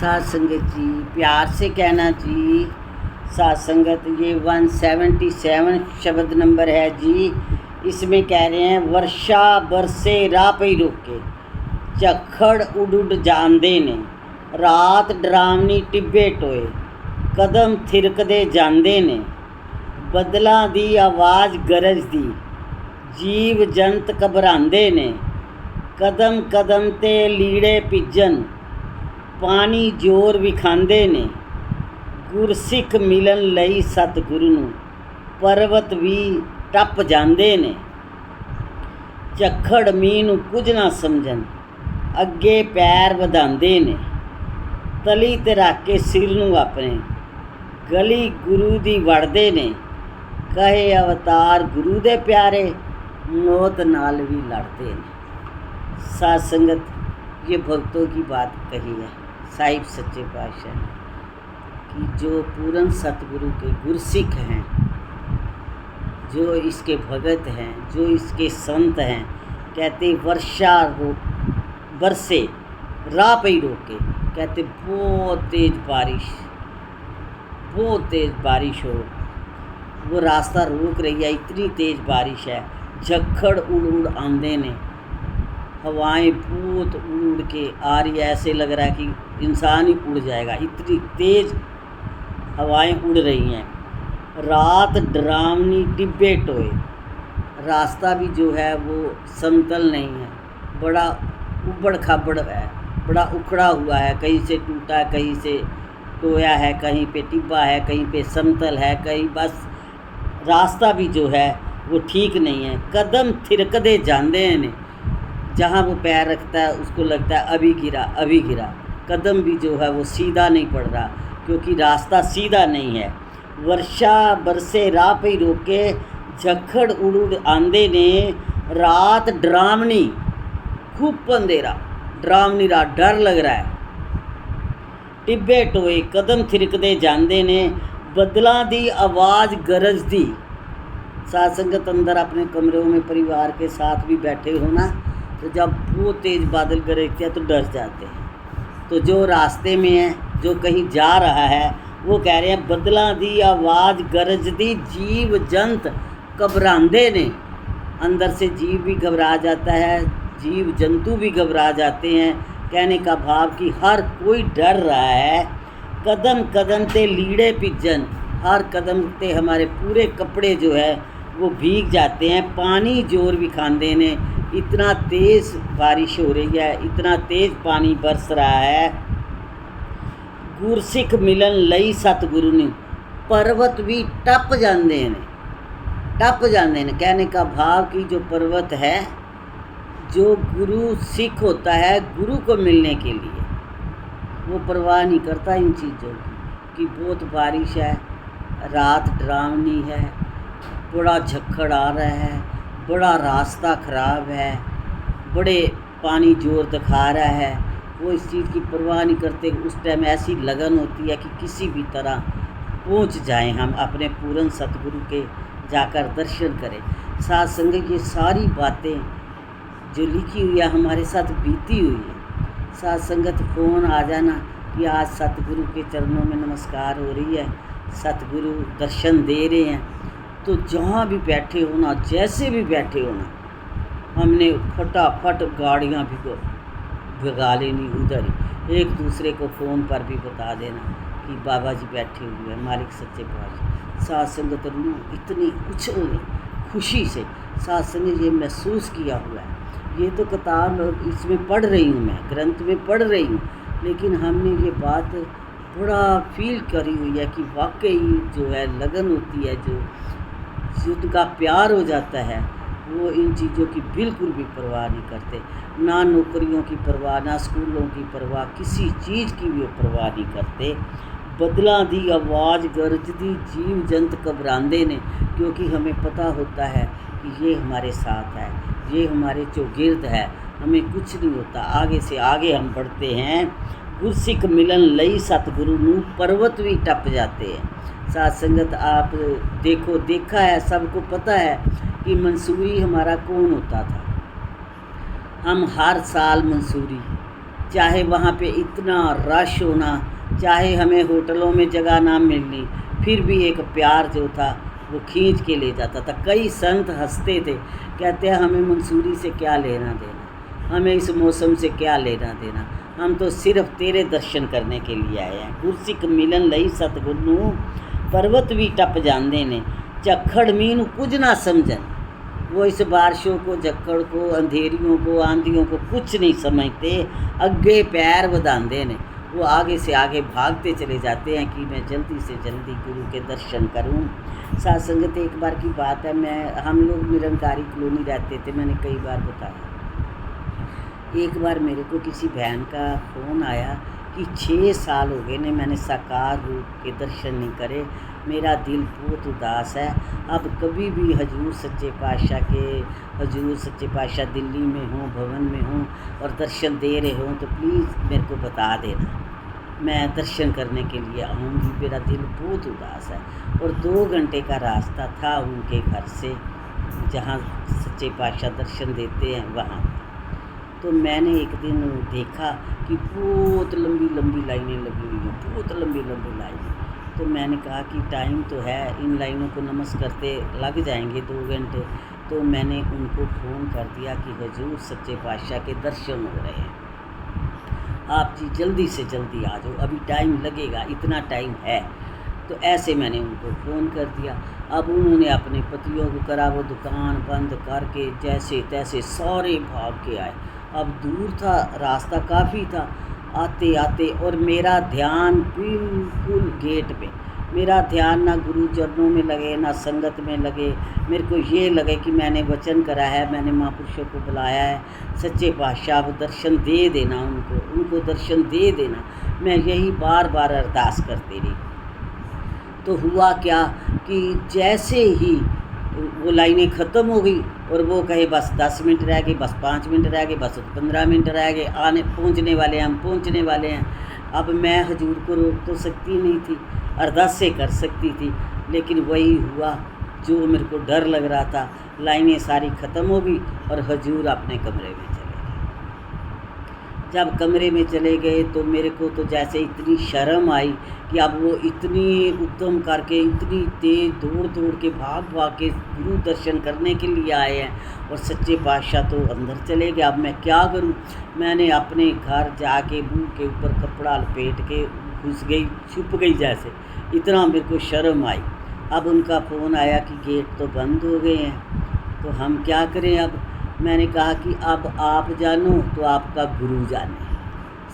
सात संगत जी, प्यार से कहना जी। सात संगत ये 177 शब्द नंबर है जी। इसमें कह रहे हैं वर्षा बरसे राह पे रोके, झक्खड़ उड उड जांदे ने, रात डरावनी टिब्बे टोए, कदम थिरकदे जांदे ने, बदलां दी आवाज़ गरजदी, जीव जंत घबरांदे ने, कदम कदम ते लीड़े भिजन, पानी जोर विखांदे ने, गुरसिख मिलन लई सतगुरु नूं, पर्वत भी टप जांदे ने, झक्खड़ मींह नूं कुਝ ना समझन, अगे पैर वधांदे ने, तली ते रख के सिर नूं अपने, गली गुरु दी वड़दे ने, कहे अवतार गुरु दे प्यारे, मौत नाल भी लड़ते ने। सात संगत, ये भक्तों की बात कही है साहिब सच्चे पातशाह ने कि जो पूर्ण सतगुरु के गुरसिख हैं, जो इसके भगत हैं, जो इसके संत हैं, कहते वर्षा बरसे राह पे ही रोके, कहते बहुत तेज़ बारिश हो, वो रास्ता रोक रही है, इतनी तेज़ बारिश है, झक्खड़ उड़ उड़ आंदे ने, हवाएं बहुत उड़ के आ रही है, ऐसे लग रहा है कि इंसान ही उड़ जाएगा, इतनी तेज़ हवाएं उड़ रही हैं। रात डरावनी टिब्बे टोए, रास्ता भी जो है वो समतल नहीं है, बड़ा उबड़ खाबड़ है, बड़ा उखड़ा हुआ है, कहीं से टूटा है, कहीं से टोया है, कहीं पे टिब्बा है, कहीं पे समतल है, कहीं बस रास्ता भी जो है वो ठीक नहीं है। कदम थिरकदे जांदे ने, जहाँ वो पैर रखता है उसको लगता है अभी गिरा, कदम भी जो है वो सीधा नहीं पड़ रहा, क्योंकि रास्ता सीधा नहीं है। वर्षा बरसे राह पे रोके, झक्खड़ उड़ उड़ आंदे ने, रात डरावनी, खूब अंधेरा, डरावनी रात, डर लग रहा है, टिब्बे टोए, कदम थिरकदे जांदे ने, बदलां दी आवाज़ गरजदी। सात संगत, अंदर अपने कमरों में परिवार के साथ भी बैठे हो ना, तो जब बहुत तेज़ बादल गरजते हैं तो डर जाते हैं। तो जो रास्ते में है, जो कहीं जा रहा है, वो कह रहे हैं बदलां दी आवाज़ गरजदी, जीव जंत घबरांदे ने। अंदर से जीव भी घबरा जाता है, जीव जंतु भी घबरा जाते हैं। कहने का भाव कि हर कोई डर रहा है। कदम कदम ते लीड़े भिजन, हर कदम पे हमारे पूरे कपड़े जो है वो भीग जाते हैं। पानी जोर भी खांदे ने, इतना तेज़ बारिश हो रही है, इतना तेज़ पानी बरस रहा है। गुरसिख मिलन लई सतगुरु ने, पर्वत भी टप जाते ने। कहने का भाव कि जो पर्वत है, जो गुरु सिख होता है गुरु को मिलने के लिए, वो परवाह नहीं करता इन चीज़ों की कि बहुत बारिश है, रात डरावनी है, बड़ा झक्खड़ आ रहा है, बड़ा रास्ता ख़राब है, बड़े पानी जोर दिखा रहा है, वो इस चीज़ की परवाह नहीं करते। उस टाइम ऐसी लगन होती है कि किसी भी तरह पहुंच जाएं हम अपने पूर्ण सतगुरु के, जाकर दर्शन करें। साथ संगत, ये सारी बातें जो लिखी हुई है हमारे साथ बीती हुई है। साथ संगत, फ़ोन आ जाना कि आज सतगुरु के चरणों में नमस्कार हो रही है, सतगुरु दर्शन दे रहे हैं, तो जहाँ भी बैठे हो ना, जैसे भी बैठे हो ना, हमने फटाफट गाड़ियाँ भी भगा लेनी उधर ही, एक दूसरे को फ़ोन पर भी बता देना कि बाबा जी बैठे हुए हैं, मालिक सच्चे पातशाह। साथ संगत, रूह इतनी उछल रही खुशी से, साथ संगत ये महसूस किया हुआ है। ये तो किताब इसमें पढ़ रही हूँ, मैं ग्रंथ में पढ़ रही हूँ, लेकिन हमने ये बात बड़ा फील करी हुई है कि वाकई जो है लगन होती है, जो जिनका प्यार हो जाता है, वो इन चीज़ों की बिल्कुल भी परवाह नहीं करते। ना नौकरियों की परवाह, ना स्कूलों की परवाह, किसी चीज़ की भी परवाह नहीं करते। बदलां दी आवाज़ गरजदी, जीव जंत घबरांदे ने, क्योंकि हमें पता होता है कि ये हमारे साथ है, ये हमारे चौगिर्द है, हमें कुछ नहीं होता, आगे से आगे हम बढ़ते हैं। गुरसिख मिलन लई सतगुरु नूं, पर्वत भी टप जाते हैं। साथ संगत, आप देखा है, सबको पता है कि मंसूरी हमारा कौन होता था। हम हर साल मंसूरी चाहे वहाँ पे इतना रश होना, चाहे हमें होटलों में जगह ना मिलनी, फिर भी एक प्यार जो था वो खींच के ले जाता था। कई संत हंसते थे, कहते हैं हमें मंसूरी से क्या लेना देना, हमें इस मौसम से क्या लेना देना, हम तो सिर्फ तेरे दर्शन करने के लिए आए हैं। गुरसिख मिलन लई सतगुरु पर्वत भी टप जाते ने, झक्खड़ मीनू कुछ ना समझन। वो इस बारिशों को, झक्कड़ को, अंधेरियों को, आंधियों को कुछ नहीं समझते, अगे पैर बढ़ाते ने, वो आगे से आगे भागते चले जाते हैं कि मैं जल्दी से जल्दी गुरु के दर्शन करूं। साथ संगत, एक बार की बात है, हम लोग निरंकारी कॉलोनी रहते थे, मैंने कई बार बताया। एक बार मेरे को किसी बहन का फ़ोन आया कि 6 साल हो गए ने मैंने साकार रूप के दर्शन नहीं करे, मेरा दिल बहुत उदास है। अब कभी भी हजूर सच्चे पातशाह दिल्ली में हों, भवन में हों और दर्शन दे रहे हों तो प्लीज़ मेरे को बता देना, मैं दर्शन करने के लिए आऊँगी, मेरा दिल बहुत उदास है। और 2 घंटे का रास्ता था उनके घर से, जहाँ सच्चे पातशाह दर्शन देते हैं वहाँ। तो मैंने एक दिन देखा कि बहुत लंबी लंबी लाइनें लगी हुई हैं, बहुत लंबी लंबी लाइनें। तो मैंने कहा कि टाइम तो है, इन लाइनों को नमस करते लग जाएंगे 2 घंटे। तो मैंने उनको फ़ोन कर दिया कि हुजूर सच्चे पातशाह के दर्शन हो रहे हैं, आप जी जल्दी से जल्दी आ जाओ, अभी टाइम लगेगा, इतना टाइम है। तो ऐसे मैंने उनको फ़ोन कर दिया। अब उन्होंने अपने पतियों को करा, वो दुकान बंद करके जैसे तैसे सारे भाग के आए। अब दूर था, रास्ता काफ़ी था, आते आते, और मेरा ध्यान बिल्कुल गेट पे, मेरा ध्यान ना गुरु चरणों में लगे ना संगत में लगे। मेरे को ये लगे कि मैंने वचन करा है, मैंने महापुरुषों को बुलाया है, सच्चे पातशाह दर्शन दे देना, उनको दर्शन दे देना। मैं यही बार बार अरदास करती रही। तो हुआ क्या कि जैसे ही वो लाइनें ख़त्म हो गई और वो कहे बस 10 मिनट रह गए, बस 5 मिनट रह गए, बस 15 मिनट रह गए, पहुंचने वाले हैं, हम पहुंचने वाले हैं। अब मैं हजूर को रोक तो सकती नहीं थी, अरदास से कर सकती थी, लेकिन वही हुआ जो मेरे को डर लग रहा था। लाइनें सारी ख़त्म हो गई और हजूर अपने कमरे में चले गए। जब कमरे में चले गए तो मेरे को तो जैसे इतनी शर्म आई कि अब वो इतनी उत्तम करके, इतनी तेज़ दौड़ दौड़ के, भाग भाग के गुरु दर्शन करने के लिए आए हैं और सच्चे पातशाह तो अंदर चले गए। अब मैं क्या करूं? मैंने अपने घर जाके मुँह के ऊपर कपड़ा लपेट के घुस गई, छुप गई जैसे, इतना मेरे को शर्म आई। अब उनका फ़ोन आया कि गेट तो बंद हो गए हैं, तो हम क्या करें अब? मैंने कहा कि अब आप जानो तो आपका गुरु जाने,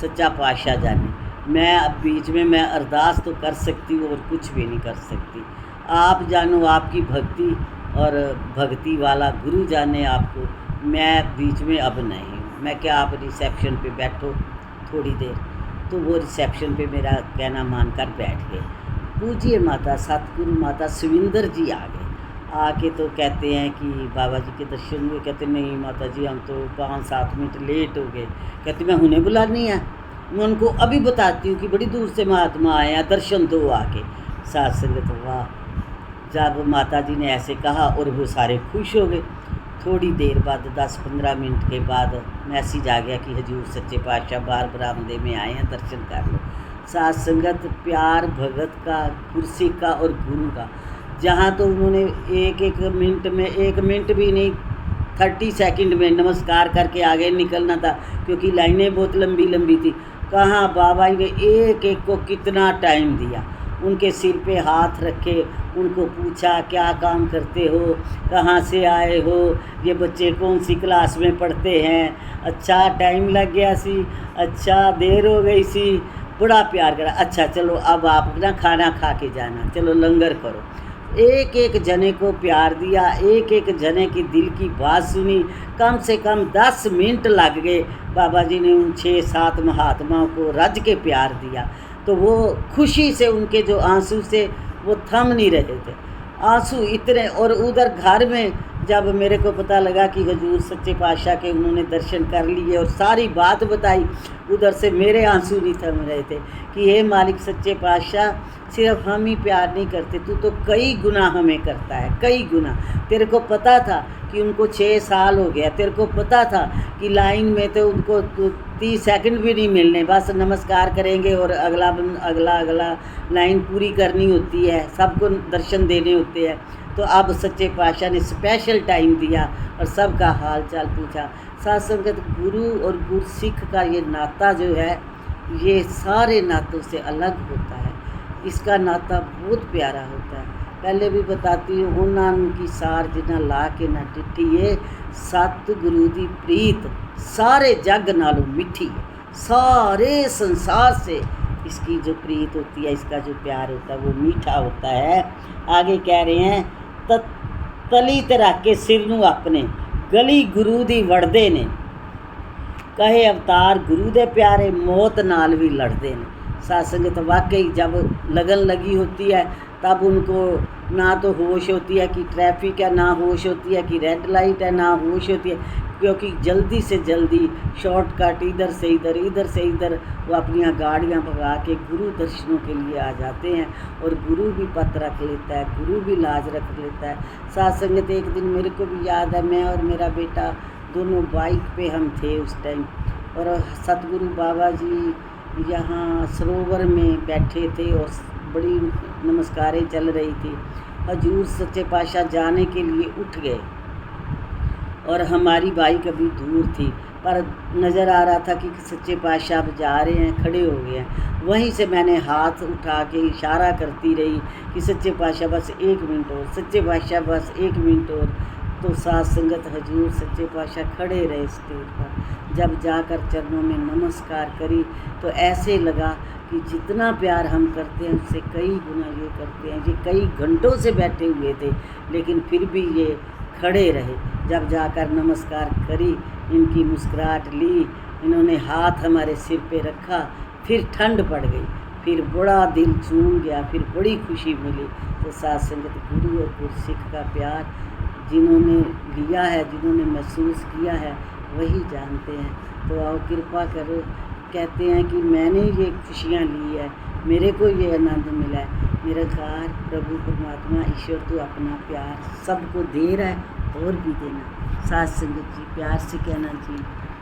सच्चा पातशाह जाने, मैं अब बीच में मैं अरदास तो कर सकती हूँ और कुछ भी नहीं कर सकती। आप जानो, आपकी भक्ति और भक्ति वाला गुरु जाने आपको, मैं बीच में अब नहीं हूँ। मैं क्या, आप रिसेप्शन पे बैठो थोड़ी देर। तो वो रिसेप्शन पे मेरा कहना मानकर बैठ गए। पूज्य माता सतगुरु माता सविंदर जी आ गए। आके तो कहते हैं कि बाबा जी के दर्शन हुए। कहते नहीं माता जी, हम तो 5-7 मिनट लेट हो गए। कहते मैं उन्हें बुलानी है, मैं उनको अभी बताती हूँ कि बड़ी दूर से महात्मा आए हैं, दर्शन दो आके। साथ संगत, वाह! जब माता जी ने ऐसे कहा और वो सारे खुश हो गए। थोड़ी देर बाद 10-15 मिनट के बाद मैसेज आ गया कि हजूर सच्चे पातशाह बाहर बरामदे में आए हैं, दर्शन कर लो। साथ संगत, प्यार भगत का, कुर्सी का और गुरु का, जहाँ तो उन्होंने एक मिनट में, 1 मिनट भी नहीं, 30 सेकंड में नमस्कार करके आगे निकलना था, क्योंकि लाइनें बहुत लंबी लंबी थी। कहाँ बाबा जी ने एक एक को कितना टाइम दिया, उनके सिर पे हाथ रखे, उनको पूछा क्या काम करते हो, कहाँ से आए हो, ये बच्चे कौन सी क्लास में पढ़ते हैं, अच्छा टाइम लग गया सी, अच्छा देर हो गई सी, बड़ा प्यार करा। अच्छा चलो अब आप ना खाना खा के जाना, चलो लंगर करो। एक एक जने को प्यार दिया, एक एक जने की दिल की बात सुनी। कम से कम 10 मिनट लग गए। बाबा जी ने उन 6-7 महात्माओं को रज के प्यार दिया। तो वो खुशी से, उनके जो आंसू से वो थम नहीं रहे थे, आंसू इतने। और उधर घर में जब मेरे को पता लगा कि हजूर सच्चे पातशाह के उन्होंने दर्शन कर लिए और सारी बात बताई, उधर से मेरे आंसू नहीं थम रहे थे कि हे मालिक सच्चे पातशाह, सिर्फ हम ही प्यार नहीं करते, तू तो कई गुना हमें करता है, कई गुना। तेरे को पता था कि उनको 6 साल हो गया, तेरे को पता था कि लाइन में तो उनको 30 सेकंड भी नहीं मिलने, बस नमस्कार करेंगे और अगला अगला लाइन पूरी करनी होती है, सबको दर्शन देने होते हैं। तो अब सच्चे पातशाह ने स्पेशल टाइम दिया और सबका हाल चाल पूछा। साथ संगत, गुरु और गुरसिख का ये नाता जो है, ये सारे नातों से अलग होता है। इसका नाता बहुत प्यारा होता है। पहले भी बताती हूँ, उन्होंने की सार जिन्ना ला के ना डिठिए, सतगुरु दी प्रीत सारे जग नालों मिठी है। सारे संसार से इसकी जो प्रीत होती है, इसका जो प्यार होता है, वो मीठा होता है। आगे कह रहे हैं, तली ते रख के सिर नूं अपने, गली गुरु दी वड़दे ने, कहे अवतार गुरु दे प्यारे, मौत नाल भी लड़ते हैं। साथ संगत, वाकई जब लगन लगी होती है तब उनको ना तो होश होती है कि ट्रैफिक है, ना होश होती है कि रेड लाइट है, ना होश होती है, क्योंकि जल्दी से जल्दी शॉर्टकट इधर से इधर, इधर से इधर वो अपनी गाड़ियाँ भगा के गुरु दर्शनों के लिए आ जाते हैं। और गुरु भी पत रख लेता है, गुरु भी लाज रख लेता है। साथ संगत, एक दिन मेरे को भी याद है, मैं और मेरा बेटा दोनों बाइक पे हम थे उस टाइम, और सतगुरु बाबा जी यहाँ सरोवर में बैठे थे और बड़ी नमस्कारें चल रही थी। हजूर सच्चे पातशाह जाने के लिए उठ गए और हमारी बाइक अभी दूर थी, पर नज़र आ रहा था कि सच्चे पातशाह अब जा रहे हैं, खड़े हो गए हैं। वहीं से मैंने हाथ उठा के इशारा करती रही कि सच्चे पातशाह बस 1 मिनट और, सच्चे पातशाह बस 1 मिनट और। तो साथ संगत, हजूर सच्चे पातशाह खड़े रहे स्टेज पर। जब जाकर चरणों में नमस्कार करी तो ऐसे लगा कि जितना प्यार हम करते हैं उससे कई गुना ये करते हैं। ये कई घंटों से बैठे हुए थे, लेकिन फिर भी ये खड़े रहे। जब जाकर नमस्कार करी, इनकी मुस्कुराहट ली, इन्होंने हाथ हमारे सिर पे रखा, फिर ठंड पड़ गई, फिर बड़ा दिल झूम गया, फिर बड़ी खुशी मिली। तो साथ संगत, गुरु और गुरसिख का प्यार जिन्होंने लिया है, जिन्होंने महसूस किया है, वही जानते हैं। तो आओ कृपा करो। कहते हैं कि मैंने ये खुशियाँ ली है, मेरे को ये आनंद मिला है। निरंकार प्रभु परमात्मा ईश्वर तो अपना प्यार सबको दे रहा है और भी देना। साथ संगत जी, प्यार से कहना जी।